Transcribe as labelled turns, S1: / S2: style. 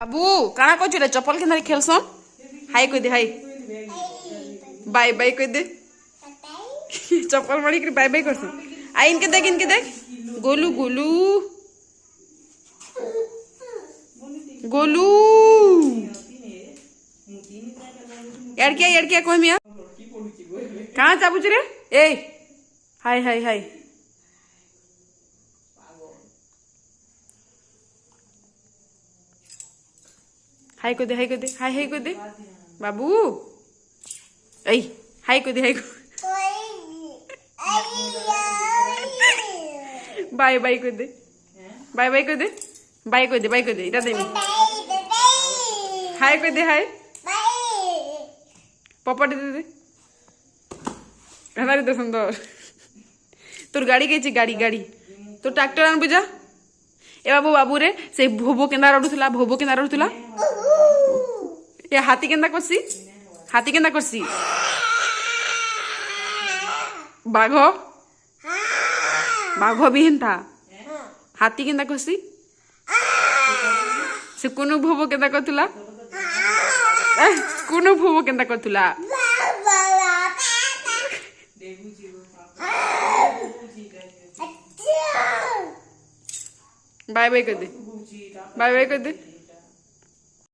S1: बाबू काना को चले चप्पल के अंदर खेलसन हाय कोई दे हाय बाय बाय कोई दे चप्पल मारी कर बाय बाय करसन आ इनके देख गोलू गोलू गोलू यार क्या कोई मिया कहाँ चाबुच रे ए हाय हाय हाय हाय को दे हाय को दे बाबू ऐ हाय को दे बाय बाय को दे बाय को दे इटा दे हाय को दे हाय पपट दे हमारे तो सुंदर तोर गाड़ी कही गाड़ी तो ट्रैक्टर आन बुझा ए बाबू रे से भोबो केंदा रडुथला ए हाथी केंदा करसी बाघ भी हेंता हाथी केंदा करसी से कुनु भोबो केंदा करथुला बाय बाय कर दे